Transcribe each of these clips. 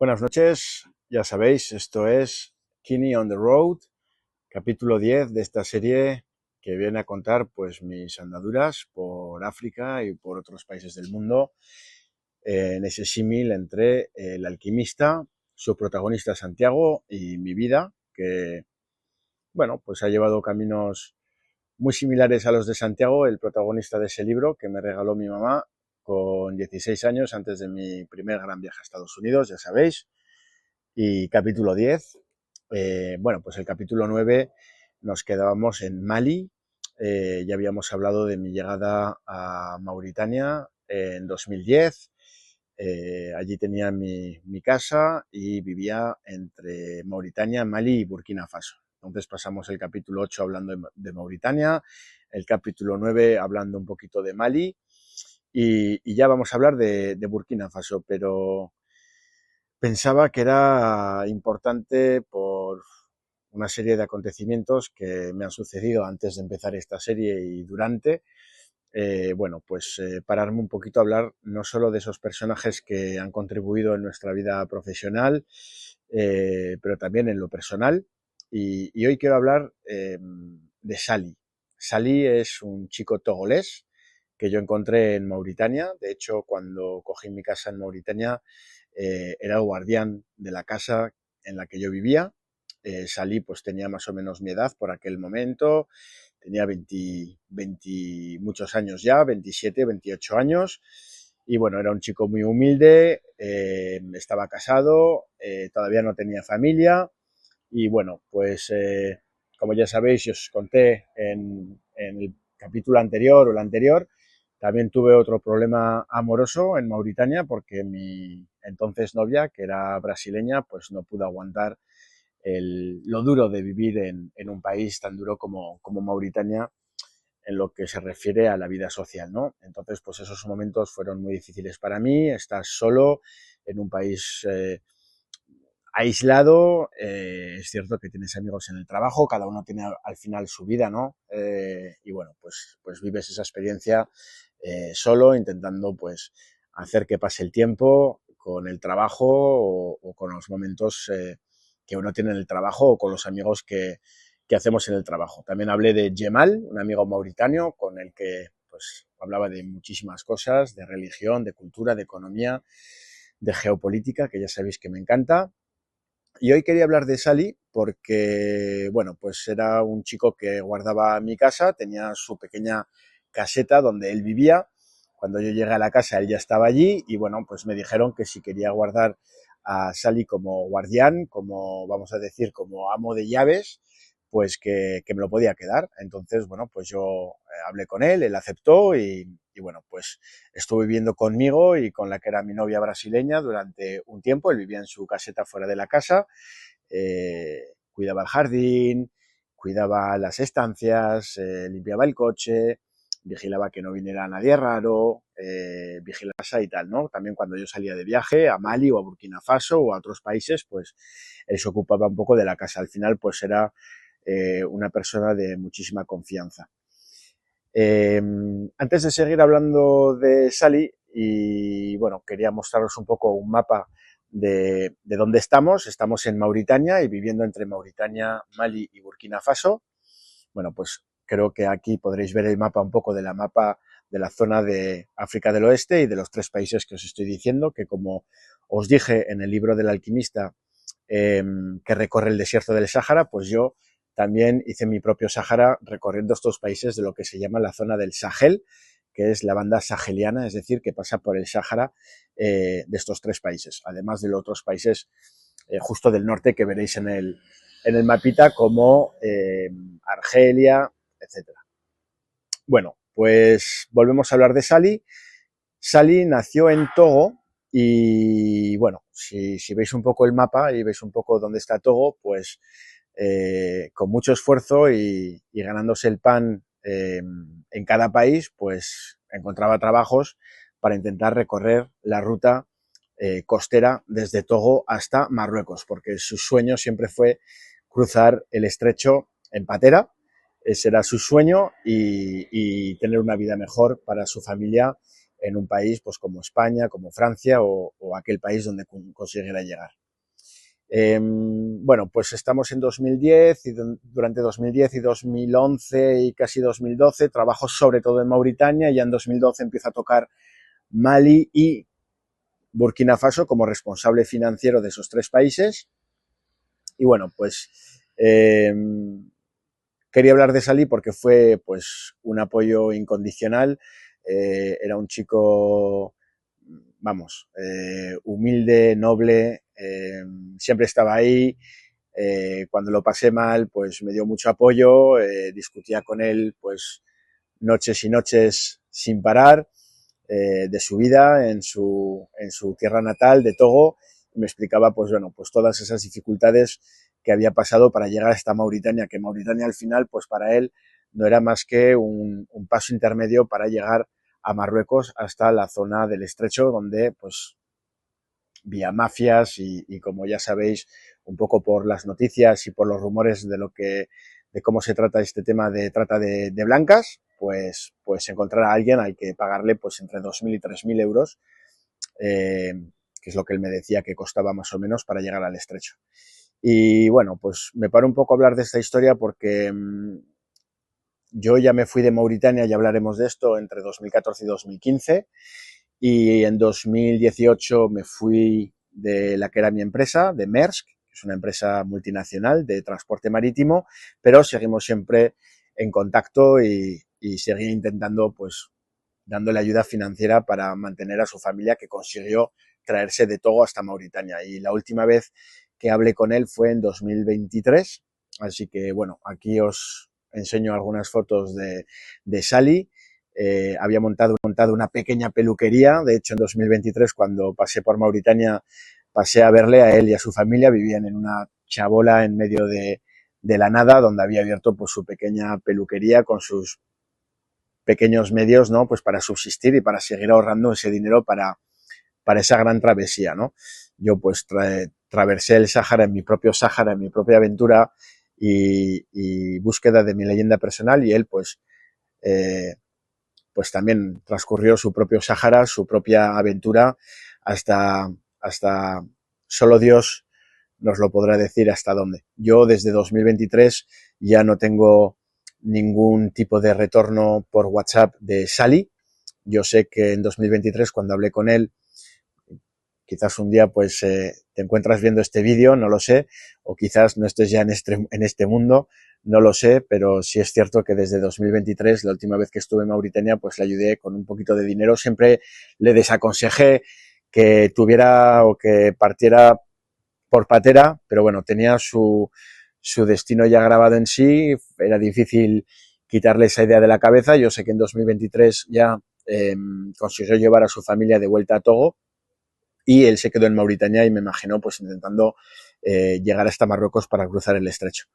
Buenas noches, ya sabéis, esto es Kini on the Road, capítulo 10 de esta serie que viene a contar pues mis andaduras por África y por otros países del mundo, en ese símil entre el alquimista, su protagonista Santiago y mi vida, que bueno, pues ha llevado caminos muy similares a los de Santiago, el protagonista de ese libro que me regaló mi mamá con 16 años antes de mi primer gran viaje a Estados Unidos, ya sabéis. Y capítulo 10, bueno, pues el capítulo 9 nos quedábamos en Mali. Ya habíamos hablado de mi llegada a Mauritania en 2010. Allí tenía mi casa y vivía entre Mauritania, Mali y Burkina Faso. Entonces pasamos el capítulo 8 hablando de Mauritania, el capítulo 9 hablando un poquito de Mali y ya vamos a hablar de Burkina Faso, pero pensaba que era importante por una serie de acontecimientos que me han sucedido antes de empezar esta serie y durante, bueno, pues pararme un poquito a hablar no solo de esos personajes que han contribuido en nuestra vida profesional, pero también en lo personal. Y hoy quiero hablar de Sali. Sali es un chico togolés que yo encontré en Mauritania. De hecho, cuando cogí mi casa en Mauritania, era el guardián de la casa en la que yo vivía. Salí, pues tenía más o menos mi edad por aquel momento, tenía 20 muchos años ya, 27, 28 años, y bueno, era un chico muy humilde, estaba casado, todavía no tenía familia, y bueno, pues como ya sabéis y os conté en el capítulo anterior o el anterior, también tuve otro problema amoroso en Mauritania porque mi entonces novia, que era brasileña, pues no pudo aguantar lo duro de vivir en un país tan duro como Mauritania en lo que se refiere a la vida social, ¿no? Entonces, pues esos momentos fueron muy difíciles para mí, estar solo en un país aislado, es cierto que tienes amigos en el trabajo, cada uno tiene al final su vida, ¿no? Y bueno, pues vives esa experiencia solo, intentando pues hacer que pase el tiempo con el trabajo o con los momentos que uno tiene en el trabajo o con los amigos que hacemos en el trabajo. También hablé de Jemal, un amigo mauritano con el que pues hablaba de muchísimas cosas, de religión, de cultura, de economía, de geopolítica, que ya sabéis que me encanta. Y hoy quería hablar de Sally porque, bueno, pues era un chico que guardaba mi casa, tenía su pequeña caseta donde él vivía. Cuando yo llegué a la casa, él ya estaba allí y, bueno, pues me dijeron que si quería guardar a Sally como guardián, como, vamos a decir, como amo de llaves, pues que me lo podía quedar. Entonces, bueno, pues yo hablé con él aceptó y, bueno, pues estuvo viviendo conmigo y con la que era mi novia brasileña durante un tiempo. Él vivía en su caseta fuera de la casa, cuidaba el jardín, cuidaba las estancias, limpiaba el coche, vigilaba que no viniera nadie raro, vigilaba y tal, ¿no? También cuando yo salía de viaje a Mali o a Burkina Faso o a otros países, pues él se ocupaba un poco de la casa. Al final, pues era una persona de muchísima confianza. Antes de seguir hablando de Sally, y bueno, quería mostraros un poco un mapa de dónde estamos. Estamos en Mauritania y viviendo entre Mauritania, Mali y Burkina Faso. Bueno, pues creo que aquí podréis ver el mapa, un poco de la mapa de la zona de África del Oeste y de los tres países que os estoy diciendo, que como os dije en el libro del alquimista, que recorre el desierto del Sáhara, pues yo también hice mi propio Sáhara recorriendo estos países de lo que se llama la zona del Sahel, que es la banda saheliana, es decir, que pasa por el Sáhara de estos tres países, además de los otros países justo del norte que veréis en el mapita como Argelia, etcétera. Bueno, pues volvemos a hablar de Sally. Sally nació en Togo y bueno, si veis un poco el mapa y veis un poco dónde está Togo, pues con mucho esfuerzo y ganándose el pan en cada país, pues encontraba trabajos para intentar recorrer la ruta costera desde Togo hasta Marruecos, porque su sueño siempre fue cruzar el estrecho en patera. Ese era su sueño y tener una vida mejor para su familia en un país pues como España, como Francia o aquel país donde consiguiera llegar. Bueno, pues estamos en 2010 y durante 2010 y 2011 y casi 2012 trabajo sobre todo en Mauritania y ya en 2012 empiezo a tocar Mali y Burkina Faso como responsable financiero de esos tres países. Y bueno, pues quería hablar de Salí porque fue pues un apoyo incondicional. Era un chico, vamos, humilde, noble, siempre estaba ahí. Cuando lo pasé mal, pues me dio mucho apoyo, discutía con él pues noches y noches sin parar de su vida en su tierra natal de Togo y me explicaba pues bueno, pues todas esas dificultades que había pasado para llegar hasta Mauritania, que Mauritania al final pues para él no era más que un paso intermedio para llegar a Marruecos hasta la zona del estrecho donde pues vía mafias y como ya sabéis un poco por las noticias y por los rumores de cómo se trata este tema de trata de blancas, pues encontrar a alguien al que pagarle pues entre 2.000 y 3.000 euros, que es lo que él me decía que costaba más o menos para llegar al estrecho. Y bueno, pues me paro un poco a hablar de esta historia porque yo ya me fui de Mauritania, ya hablaremos de esto, entre 2014 y 2015, y en 2018 me fui de la que era mi empresa, de Maersk, que es una empresa multinacional de transporte marítimo, pero seguimos siempre en contacto y seguí intentando, pues, dándole ayuda financiera para mantener a su familia que consiguió traerse de Togo hasta Mauritania. Y la última vez que hablé con él fue en 2023, así que bueno, aquí os enseño algunas fotos de Sally. Había montado una pequeña peluquería, de hecho en 2023 cuando pasé por Mauritania pasé a verle a él y a su familia, vivían en una chabola en medio de la nada donde había abierto pues su pequeña peluquería con sus pequeños medios, ¿no? Pues para subsistir y para seguir ahorrando ese dinero para esa gran travesía, ¿no? Yo pues traversé el Sáhara en mi propio Sáhara, en mi propia aventura y búsqueda de mi leyenda personal y él pues también transcurrió su propio Sáhara, su propia aventura hasta, hasta solo Dios nos lo podrá decir hasta dónde. Yo desde 2023 ya no tengo ningún tipo de retorno por WhatsApp de Sally. Yo sé que en 2023 cuando hablé con él, quizás un día pues te encuentras viendo este vídeo, no lo sé, o quizás no estés ya en este mundo, no lo sé, pero sí es cierto que desde 2023, la última vez que estuve en Mauritania, pues le ayudé con un poquito de dinero, siempre le desaconsejé que tuviera o que partiera por patera, pero bueno, tenía su destino ya grabado en sí, era difícil quitarle esa idea de la cabeza. Yo sé que en 2023 ya consiguió llevar a su familia de vuelta a Togo y él se quedó en Mauritania y me imaginó pues intentando llegar hasta Marruecos para cruzar el estrecho.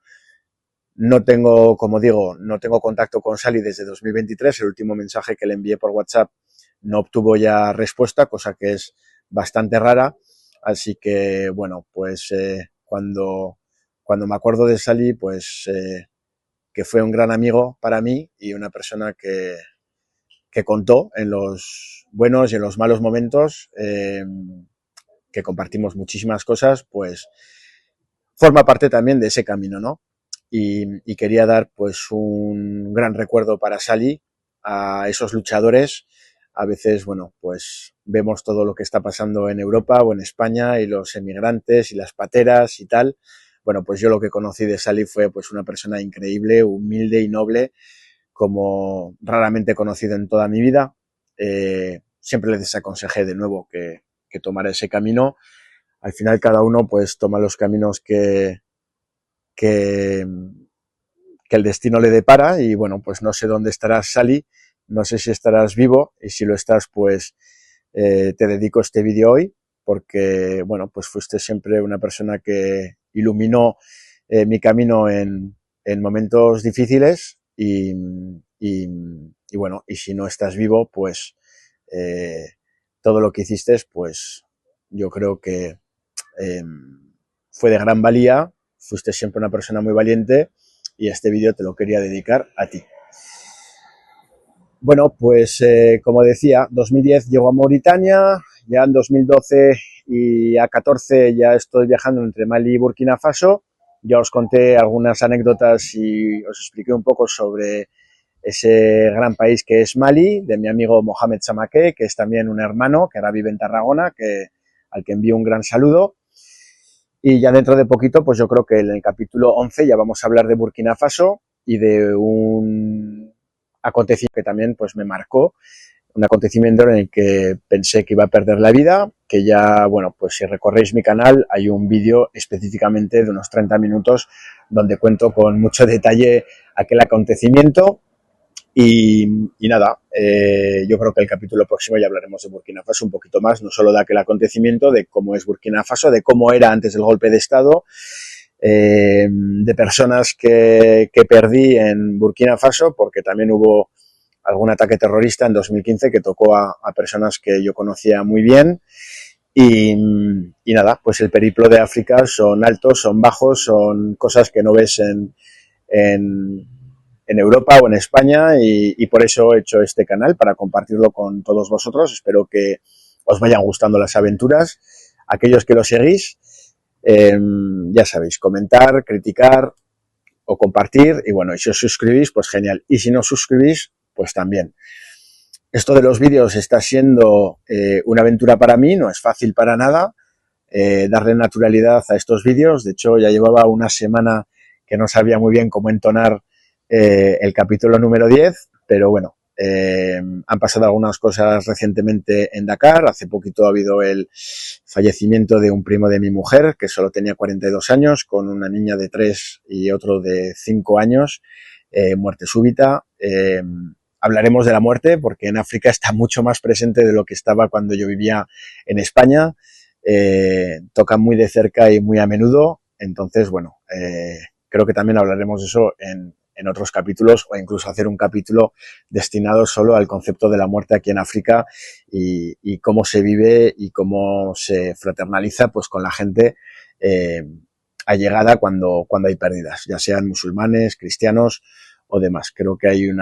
No tengo, como digo, no tengo contacto con Sally desde 2023, el último mensaje que le envié por WhatsApp no obtuvo ya respuesta, cosa que es bastante rara, así que bueno, pues cuando me acuerdo de Sally, pues que fue un gran amigo para mí y una persona que contó en los buenos y en los malos momentos, que compartimos muchísimas cosas, pues forma parte también de ese camino, ¿no? Y quería dar pues un gran recuerdo para Sally, a esos luchadores. A veces, bueno, pues vemos todo lo que está pasando en Europa o en España y los emigrantes y las pateras y tal. Bueno, pues yo lo que conocí de Sally fue pues una persona increíble, humilde y noble, como raramente he conocido en toda mi vida. Siempre les desaconsejé de nuevo que tomara ese camino. Al final cada uno pues toma los caminos que, que el destino le depara y bueno, pues no sé dónde estarás, Sally, no sé si estarás vivo y si lo estás, pues te dedico este vídeo hoy porque, bueno, pues fuiste siempre una persona que iluminó mi camino en momentos difíciles y bueno, y si no estás vivo, pues eh, todo lo que hiciste, pues yo creo que eh, fue de gran valía, fuiste siempre una persona muy valiente y este vídeo te lo quería dedicar a ti. Bueno, pues como decía, 2010 llego a Mauritania, ya en 2012 y a 14 ya estoy viajando entre Mali y Burkina Faso. Ya os conté algunas anécdotas y os expliqué un poco sobre ese gran país que es Mali, de mi amigo Mohamed Samaké, que es también un hermano que ahora vive en Tarragona, al que envío un gran saludo. Y ya dentro de poquito, pues yo creo que en el capítulo 11 ya vamos a hablar de Burkina Faso y de un acontecimiento que también pues me marcó, un acontecimiento en el que pensé que iba a perder la vida, que ya, bueno, pues si recorréis mi canal hay un vídeo específicamente de unos 30 minutos donde cuento con mucho detalle aquel acontecimiento. Y nada, yo creo que el capítulo próximo ya hablaremos de Burkina Faso un poquito más, no solo de aquel acontecimiento, de cómo es Burkina Faso, de cómo era antes del golpe de Estado, de personas que perdí en Burkina Faso, porque también hubo algún ataque terrorista en 2015 que tocó a personas que yo conocía muy bien. Y nada, pues el periplo de África son altos, son bajos, son cosas que no ves en, en Europa o en España y por eso he hecho este canal, para compartirlo con todos vosotros. Espero que os vayan gustando las aventuras. Aquellos que lo seguís, ya sabéis, comentar, criticar o compartir. Y bueno, y si os suscribís, pues genial. Y si no os suscribís, pues también. Esto de los vídeos está siendo una aventura para mí, no es fácil para nada darle naturalidad a estos vídeos. De hecho, ya llevaba una semana que no sabía muy bien cómo entonar el capítulo número 10, pero bueno, han pasado algunas cosas recientemente en Dakar. Hace poquito ha habido el fallecimiento de un primo de mi mujer, que solo tenía 42 años, con una niña de 3 y otro de 5 años, muerte súbita. Hablaremos de la muerte porque en África está mucho más presente de lo que estaba cuando yo vivía en España. Tocan muy de cerca y muy a menudo. Entonces, bueno, creo que también hablaremos de eso en otros capítulos, o incluso hacer un capítulo destinado solo al concepto de la muerte aquí en África y cómo se vive y cómo se fraternaliza pues con la gente allegada cuando hay pérdidas, ya sean musulmanes, cristianos o demás. Creo que hay un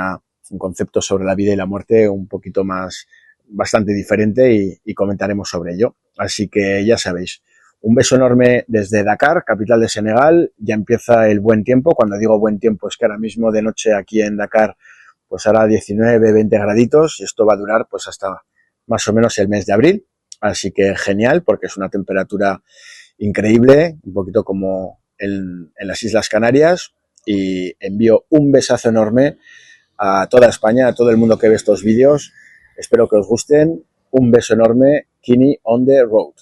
concepto sobre la vida y la muerte un poquito más, bastante diferente y comentaremos sobre ello. Así que ya sabéis, un beso enorme desde Dakar, capital de Senegal. Ya empieza el buen tiempo. Cuando digo buen tiempo es que ahora mismo de noche aquí en Dakar pues hará 19, 20 graditos y esto va a durar pues hasta más o menos el mes de abril. Así que genial, porque es una temperatura increíble, un poquito como en las Islas Canarias. Y envío un besazo enorme a toda España, a todo el mundo que ve estos vídeos. Espero que os gusten. Un beso enorme. Kini on the road.